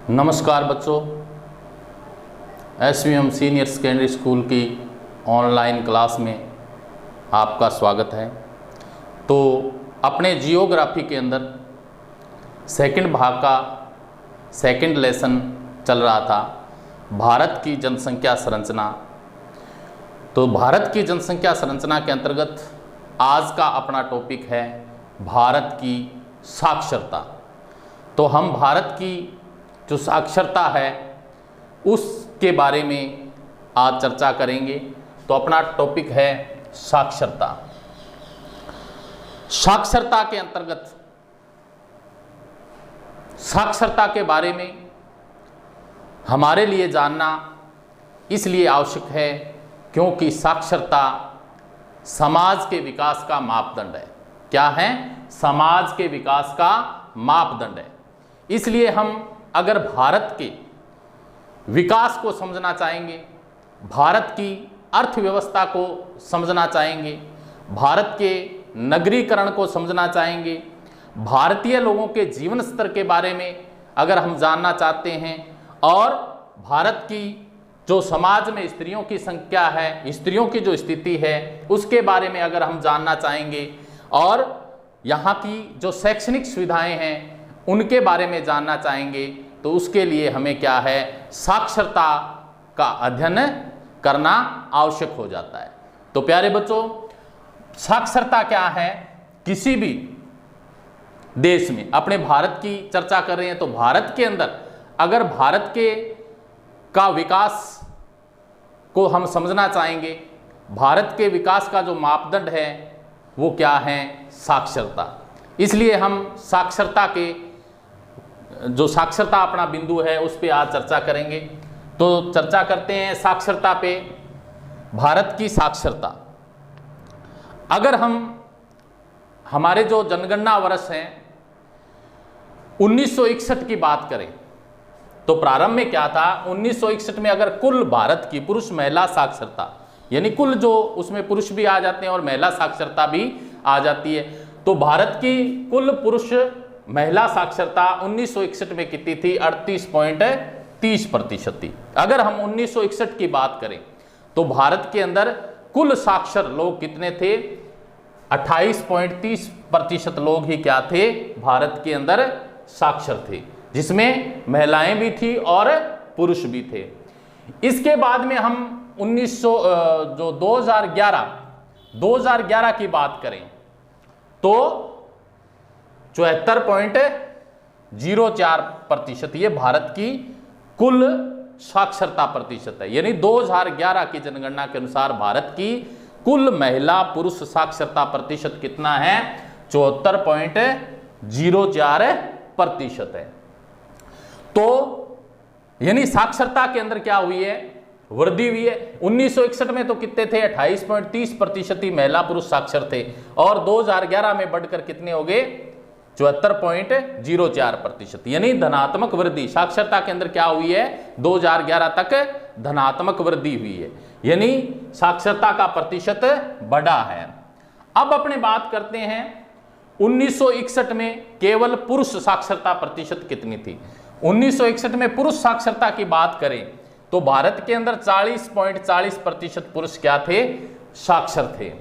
नमस्कार बच्चों, SVM senior secondary school की ऑनलाइन क्लास में आपका स्वागत है। तो अपने जियोग्राफी के अंदर सेकंड भाग का सेकंड लेसन चल रहा था, भारत की जनसंख्या संरचना। तो भारत की जनसंख्या संरचना के अंतर्गत आज का अपना टॉपिक है भारत की साक्षरता। तो हम भारत की जो साक्षरता है उसके बारे में आज चर्चा करेंगे। तो अपना टॉपिक है साक्षरता। साक्षरता के अंतर्गत साक्षरता के बारे में हमारे लिए जानना इसलिए आवश्यक है क्योंकि साक्षरता समाज के विकास का मापदंड है। क्या है? समाज के विकास का मापदंड है। इसलिए हम अगर भारत के विकास को समझना चाहेंगे, भारत की अर्थव्यवस्था को समझना चाहेंगे, भारत के नगरीकरण को समझना चाहेंगे, भारतीय लोगों के जीवन स्तर के बारे में अगर हम जानना चाहते हैं और भारत की जो समाज में स्त्रियों की संख्या है, स्त्रियों की जो स्थिति है उसके बारे में अगर हम जानना चाहेंगे और यहाँ की जो शैक्षणिक सुविधाएं हैं उनके बारे में जानना चाहेंगे, तो उसके लिए हमें क्या है, साक्षरता का अध्ययन करना आवश्यक हो जाता है। तो प्यारे बच्चों, साक्षरता क्या है? किसी भी देश में, अपने भारत की चर्चा कर रहे हैं तो भारत के अंदर अगर भारत के का विकास को हम समझना चाहेंगे, भारत के विकास का जो मापदंड है वो क्या है? साक्षरता। इसलिए हम साक्षरता के जो साक्षरता अपना बिंदु है उस पे आज चर्चा करेंगे। तो चर्चा करते हैं साक्षरता पे। भारत की साक्षरता, अगर हम हमारे जो जनगणना वर्ष हैं 1961 की बात करें तो प्रारंभ में क्या था? 1961 में अगर कुल भारत की पुरुष महिला साक्षरता, यानी कुल जो उसमें पुरुष भी आ जाते हैं और महिला साक्षरता भी आ जाती है, तो भारत की कुल पुरुष महिला साक्षरता 1961 में कितनी थी? 38.30% थी। अगर हम 1961 की बात करें तो भारत के अंदर कुल साक्षर लोग कितने थे? 28.30% लोग ही क्या थे? भारत के अंदर साक्षर थे, जिसमें महिलाएं भी थी और पुरुष भी थे। इसके बाद में हम 2011 की बात करें तो 74.04% ये भारत की कुल साक्षरता प्रतिशत है। यानी 2011 की जनगणना के अनुसार भारत की कुल महिला पुरुष साक्षरता प्रतिशत कितना है? 74.04% है। तो यानी साक्षरता के अंदर क्या हुई है? वृद्धि हुई है। 1961 में तो कितने थे? 28.30% ही महिला पुरुष साक्षर थे और 2011 में बढ़कर कितने हो गए? 74.04%। यानी धनात्मक वृद्धि साक्षरता के अंदर क्या हुई है? 2011 तक धनात्मक वृद्धि हुई है, यानी साक्षरता का प्रतिशत बढ़ा है। अब अपने बात करते हैं 1961 में केवल पुरुष साक्षरता प्रतिशत कितनी थी? 1961 में पुरुष साक्षरता की बात करें तो भारत के अंदर 40.40% पुरुष क्या थे? साक्षर थे।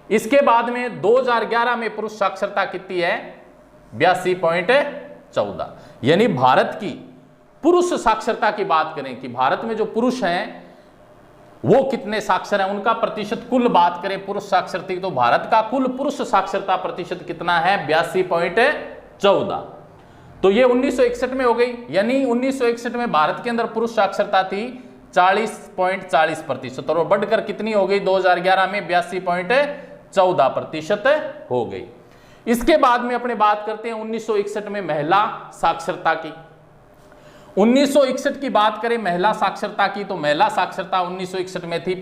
इसके बाद में 2011 में पुरुष साक्षरता कितनी है? 82.14। यानी भारत की पुरुष साक्षरता की बात करें कि भारत में जो पुरुष हैं वो कितने साक्षर हैं, उनका प्रतिशत कुल बात करें पुरुष साक्षरता की तो भारत का कुल पुरुष साक्षरता प्रतिशत कितना है? 82.14। तो ये 1961 में हो गई। यानी 1961 में भारत के अंदर पुरुष साक्षरता थी 40.40% और बढ़कर कितनी हो गई? 2011 में 82.14% हो गई। इसके बाद में अपने बात करते हैं 1961 में महिला साक्षरता की। 1961 की बात करें महिला साक्षरता की तो महिला साक्षरता 1961 में थी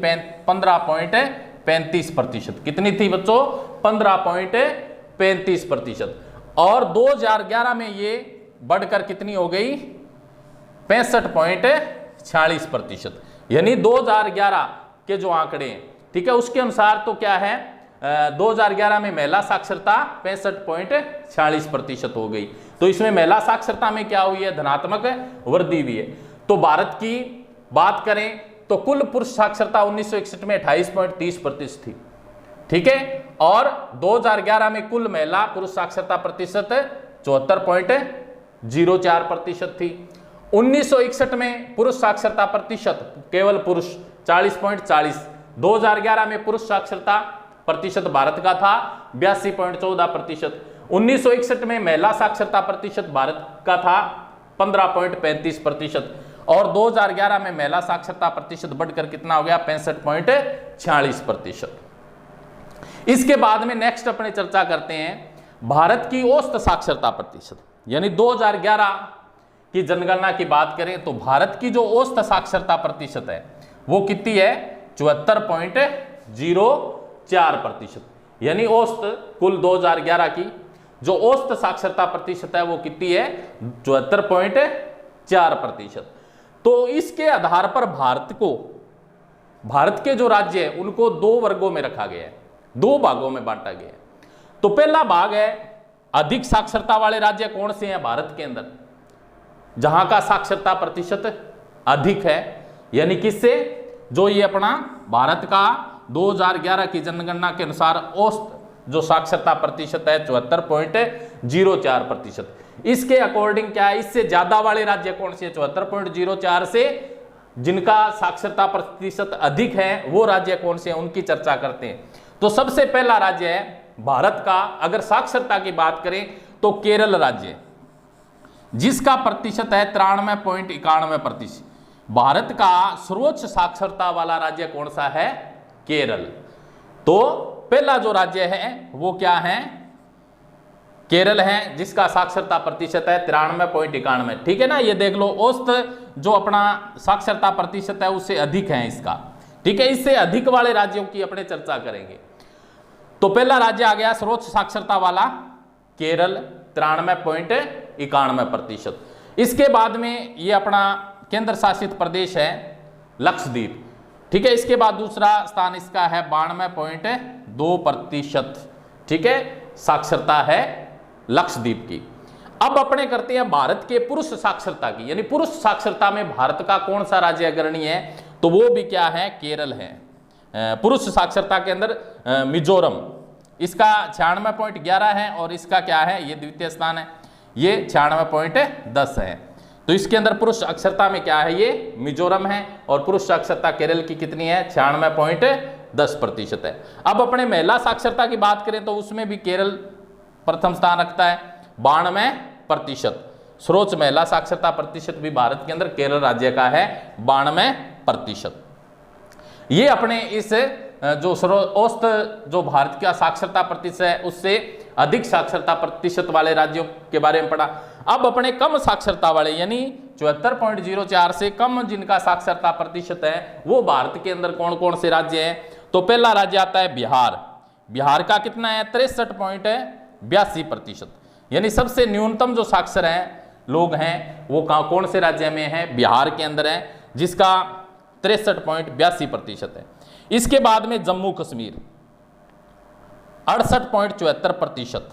15.35%। कितनी थी बच्चों? 15.35%। और 2011 में ये बढ़कर कितनी हो गई? 65.46%। यानी 2011 के जो आंकड़े हैं, ठीक है, उसके अनुसार तो क्या है? 2011 में महिला साक्षरता 65.46% हो गई। तो इसमें महिला साक्षरता में क्या हुई है, धनात्मक वृद्धि हुई है। तो भारत की बात करें तो कुल पुरुष साक्षरता 1961 में 28.30% थी, ठीक है, और 2011 में कुल महिला पुरुष साक्षरता प्रतिशत 74.04% थी। 1961 में पुरुष साक्षरता प्रतिशत केवल पुरुष 40.40, 2011 में पुरुष साक्षरता प्रतिशत भारत का था 82.14%। 1961 में महिला साक्षरता प्रतिशत भारत का था 15.35% और 2011 में महिला साक्षरता प्रतिशत बढ़कर कितना हो गया, 65.46%। इसके बाद में नेक्स्ट अपने चर्चा करते हैं भारत की औसत साक्षरता प्रतिशत, यानी 2011 की जनगणना की बात करें तो भारत की जो औसत साक्षरता प्रतिशत है वो कितनी है, 74.04%। यानी औसत कुल 2011 की जो औसत साक्षरता प्रतिशत है वो कितनी है, 74.4%। तो इसके आधार पर भारत के जो राज्य है उनको दो वर्गों में रखा गया है, दो भागों में बांटा गया है। तो पहला भाग है अधिक साक्षरता वाले राज्य कौन से हैं भारत के अंदर, जहां का साक्षरता प्रतिशत अधिक है, यानी किससे, जो ये अपना भारत का 2011 की जनगणना के अनुसार औसत जो साक्षरता प्रतिशत है 74.04%। इसके अकॉर्डिंग क्या है, इससे ज्यादा वाले राज्य कौन से, 74.04 से जिनका साक्षरता प्रतिशत अधिक है वो राज्य कौन से हैं, उनकी चर्चा करते हैं। तो सबसे पहला राज्य है भारत का, अगर साक्षरता की बात करें तो केरल राज्य, जिसका प्रतिशत है 93.91%। भारत का सर्वोच्च साक्षरता वाला राज्य कौन सा है, केरल। तो पहला जो राज्य है वो क्या है, केरल है, जिसका साक्षरता प्रतिशत है 93.91, ठीक है ना। ये देख लो औसत जो अपना साक्षरता प्रतिशत है उससे अधिक है इसका, ठीक है। इससे अधिक वाले राज्यों की अपने चर्चा करेंगे। तो पहला राज्य आ गया सर्वोच्च साक्षरता वाला केरल 93.91%। इसके बाद में ये अपना केंद्र शासित प्रदेश है लक्षद्वीप, ठीक है। इसके बाद दूसरा स्थान इसका है 92.2%, ठीक है, साक्षरता है लक्षद्वीप की। अब अपने करते हैं भारत के पुरुष साक्षरता की, यानी पुरुष साक्षरता में भारत का कौन सा राज्य अग्रणी है, तो वो भी क्या है, केरल है। पुरुष साक्षरता के अंदर मिजोरम, इसका 96.11 है और इसका क्या है, ये द्वितीय स्थान है, ये 96.10 है। तो इसके अंदर पुरुष साक्षरता में क्या है, ये मिजोरम है, और पुरुष साक्षरता केरल की कितनी है, 96.10% है। अब अपने महिला साक्षरता की बात करें तो उसमें भी केरल प्रथम स्थान रखता है 92%। सर्वोच्च महिला साक्षरता प्रतिशत भी भारत के अंदर केरल राज्य का है 92%। ये अपने इस जो औसत जो भारत का साक्षरता प्रतिशत है उससे अधिक साक्षरता प्रतिशत वाले राज्यों के बारे में पढ़ा। अब अपने कम साक्षरता वाले, यानी 74.04 से कम जिनका साक्षरता प्रतिशत है वो भारत के अंदर कौन कौन से राज्य हैं। तो पहला राज्य आता है बिहार। बिहार का कितना है, 63.82%, यानी सबसे न्यूनतम जो साक्षर हैं लोग हैं वो कौन से राज्य में हैं, बिहार के अंदर है, जिसका 63.82% है। इसके बाद में जम्मू कश्मीर 68.74%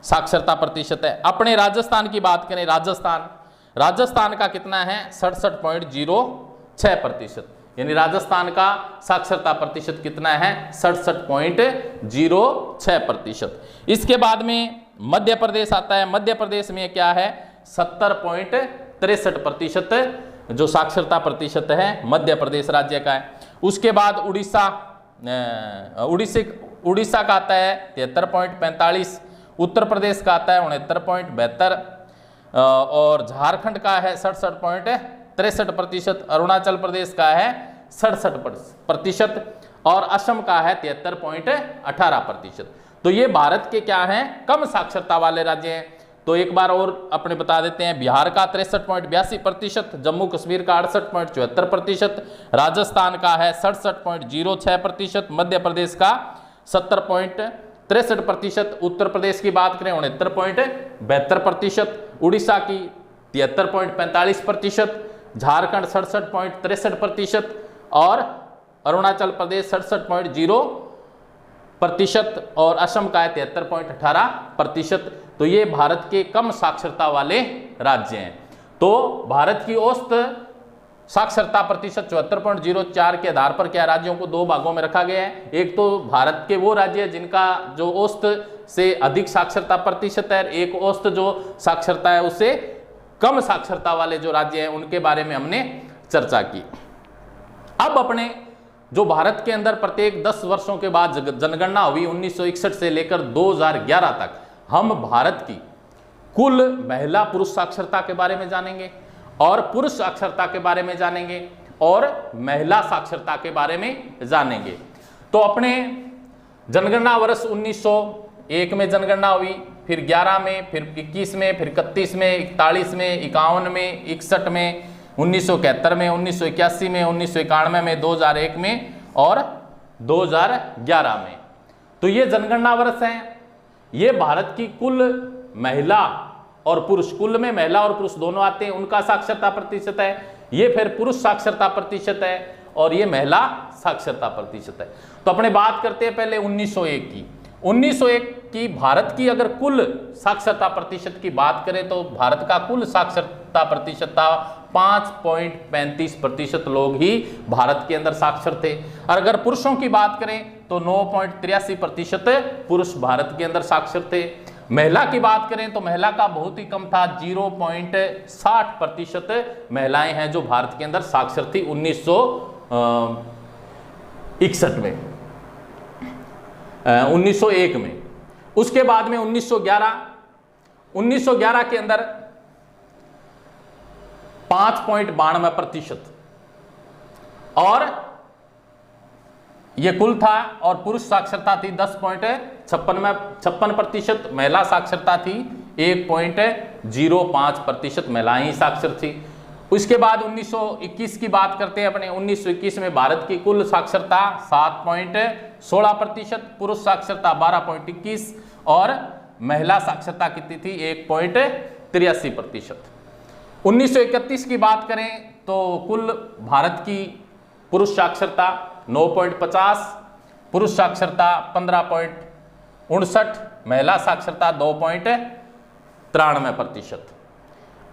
साक्षरता प्रतिशत है। अपने राजस्थान की बात करें, राजस्थान का कितना है, 67.06%, यानी राजस्थान का साक्षरता प्रतिशत कितना है, 67.06%। इसके बाद में मध्य प्रदेश आता है। मध्य प्रदेश में क्या है, 70.63% जो साक्षरता प्रतिशत है मध्य प्रदेश राज्य का है। उसके बाद उड़ीसा का आता है 73.45, उत्तर प्रदेश का आता है 69.72, और झारखंड का है 67.63%, अरुणाचल प्रदेश का है 67%, और असम का है 73.18%। तो ये भारत के क्या हैं, कम साक्षरता वाले राज्य हैं। तो एक बार और अपने बता देते हैं, बिहार का 63.82%, जम्मू कश्मीर का 68.74%, राजस्थान का है 67.06%, मध्य प्रदेश का 70.63%, उत्तर प्रदेश की बात करें 69.72%, उड़ीसा की 73.45%, झारखंड 67.63% और अरुणाचल प्रदेश 67.0 प्रतिशत और असम का है 73.18%। तो ये भारत के कम साक्षरता वाले राज्य हैं। तो भारत की औसत साक्षरता प्रतिशत 74.04 के आधार पर क्या राज्यों को दो भागों में रखा गया है। एक तो भारत के वो राज्य है जिनका जो औसत से अधिक साक्षरता प्रतिशत है, एक औसत जो साक्षरता है उससे कम साक्षरता वाले जो राज्य हैं उनके बारे में हमने चर्चा की। अब अपने जो भारत के अंदर प्रत्येक 10 वर्षों के बाद जनगणना हुई 1961 से लेकर 2011 तक, हम भारत की कुल महिला पुरुष साक्षरता के बारे में जानेंगे और पुरुष साक्षरता के बारे में जानेंगे और महिला साक्षरता के बारे में जानेंगे। तो अपने जनगणना वर्ष 1901 में जनगणना हुई, फिर 11 में, फिर 21 में, फिर 31 में, 41 में, 51 में, 61 में, 1971 में, 1981 में, 1991 में, 2001 में और 2011 में। तो ये जनगणना वर्ष हैं। ये भारत की कुल महिला और पुरुष, कुल में महिला और पुरुष दोनों आते हैं, उनका साक्षरता प्रतिशत है। ये फिर पुरुष साक्षरता प्रतिशत है और ये महिला साक्षरता प्रतिशत है। तो अपने बात करते हैं पहले 1901 की। 1901 की भारत की अगर कुल साक्षरता प्रतिशत की बात करें तो भारत का कुल साक्षरता प्रतिशत था 5.35% लोग ही भारत के अंदर साक्षर थे। और अगर पुरुषों की बात करें तो 9.83% पुरुष भारत के अंदर साक्षर थे। महिला की बात करें तो महिला का बहुत ही कम था, 0.60% महिलाएं हैं जो भारत के अंदर साक्षर थी 1961 में, 1901 में। उसके बाद में 1911 के अंदर 5.92% और यह कुल था। और पुरुष साक्षरता थी 10.56%, महिला साक्षरता थी 1.05% महिलाएं ही साक्षर थी। उसके बाद 1921 की बात करते हैं अपने। 1921 में भारत की कुल साक्षरता 7.16%, पुरुष साक्षरता 12.21 और महिला साक्षरता कितनी थी 1.83%। 1931 की बात करें तो कुल भारत की पुरुष साक्षरता 9.50, पुरुष साक्षरता 15.59, महिला साक्षरता 2.93%।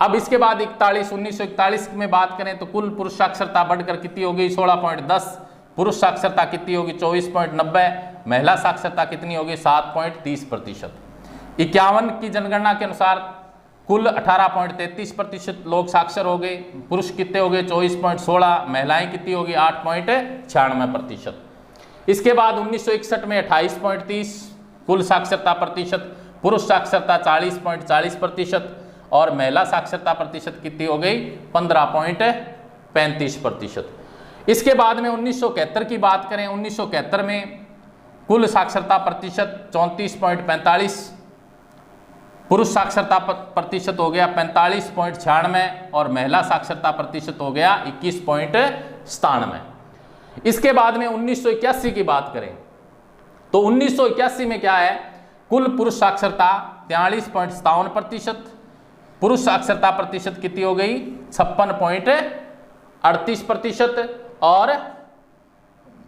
अब इसके बाद 1941 में बात करें तो कुल पुरुष साक्षरता बढ़कर कितनी होगी 16.10, पुरुष साक्षरता कितनी होगी 24.90, महिला साक्षरता कितनी होगी 7.30%। 51 की जनगणना के अनुसार कुल 18.33% लोग साक्षर हो गए, पुरुष कितने हो गए 24.16, महिलाएं कितनी होगी 8.96%। इसके बाद 1961 में 28.30 कुल साक्षरता प्रतिशत, पुरुष साक्षरता 40.40% और महिला साक्षरता प्रतिशत कितनी हो गई 15.35%। इसके बाद में 1971 की बात करें, 1971 में कुल साक्षरता प्रतिशत 34.45, पुरुष साक्षरता प्रतिशत हो गया 45.96 और महिला साक्षरता प्रतिशत हो गया 21.97। इसके बाद में 1981 की बात करें तो 1981 में क्या है, कुल पुरुष साक्षरता 43.57%, पुरुष साक्षरता प्रतिशत कितनी हो गई 56.38% और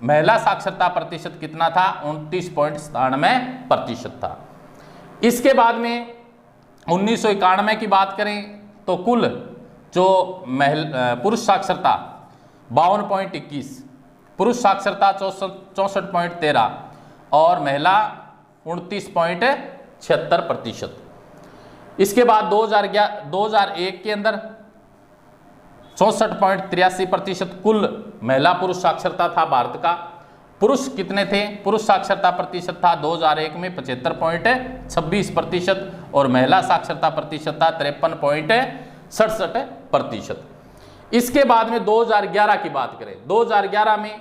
महिला साक्षरता प्रतिशत कितना था 29.97% था। इसके बाद में 1991 की बात करें तो कुल जो पुरुष साक्षरता 52.21, पुरुष साक्षरता 64.13 और महिला 29.76%। इसके बाद 2001 के अंदर 64.83% कुल महिला पुरुष साक्षरता था भारत का। पुरुष कितने थे, पुरुष साक्षरता प्रतिशत था 2001 में 75.26% और महिला साक्षरता प्रतिशत था 53.67%। इसके बाद में 2011 की बात करें, 2011 में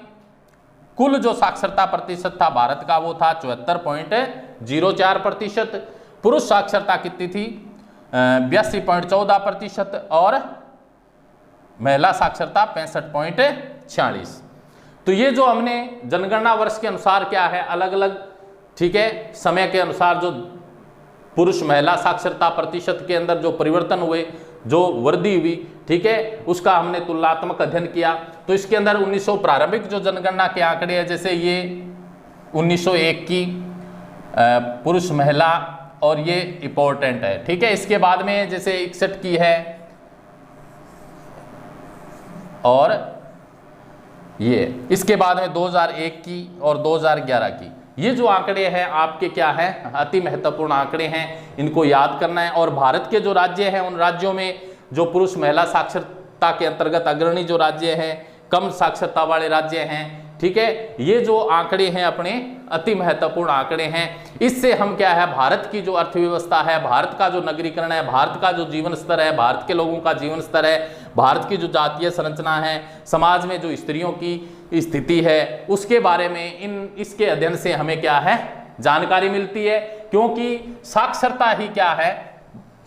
कुल जो साक्षरता प्रतिशत था भारत का वो था 74.04%, पुरुष साक्षरता कितनी थी 82.14% और महिला साक्षरता 65.46। तो ये जो हमने जनगणना वर्ष के अनुसार क्या है अलग अलग, ठीक है, समय के अनुसार जो पुरुष महिला साक्षरता प्रतिशत के अंदर जो परिवर्तन हुए, जो वृद्धि हुई, ठीक है, उसका हमने तुलनात्मक अध्ययन किया। तो इसके अंदर 1900 प्रारंभिक जो जनगणना के आंकड़े हैं, जैसे ये 1901 की पुरुष महिला, और ये इंपॉर्टेंट है, ठीक है। इसके बाद में जैसे 61 की है, और ये इसके बाद में 2001 की और 2011 की। ये जो आंकड़े हैं आपके क्या हैं, अति महत्वपूर्ण आंकड़े हैं, इनको याद करना है। और भारत के जो राज्य हैं उन राज्यों में जो पुरुष महिला साक्षरता के अंतर्गत अग्रणी जो राज्य हैं, कम साक्षरता वाले राज्य हैं, ठीक है, ये जो आंकड़े हैं अपने अति महत्वपूर्ण आंकड़े हैं। इससे हम क्या है, भारत की जो अर्थव्यवस्था है, भारत का जो नगरीकरण है, भारत का जो जीवन स्तर है, भारत के लोगों का जीवन स्तर है, भारत की जो जातीय संरचना है, समाज में जो स्त्रियों की स्थिति है, उसके बारे में इसके अध्ययन से हमें क्या है, जानकारी मिलती है। क्योंकि साक्षरता ही क्या है,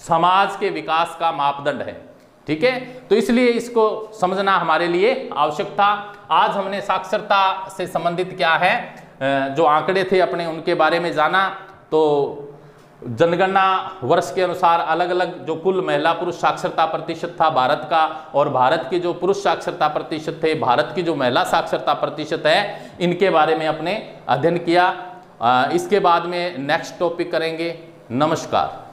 समाज के विकास का मापदंड है, ठीक है। तो इसलिए इसको समझना हमारे लिए आवश्यक था। आज हमने साक्षरता से संबंधित क्या है जो आंकड़े थे अपने, उनके बारे में जाना। तो जनगणना वर्ष के अनुसार अलग अलग जो कुल महिला पुरुष साक्षरता प्रतिशत था भारत का, और भारत के जो पुरुष साक्षरता प्रतिशत थे, भारत की जो महिला साक्षरता प्रतिशत है, इनके बारे में अपने अध्ययन किया। इसके बाद में नेक्स्ट टॉपिक करेंगे। नमस्कार।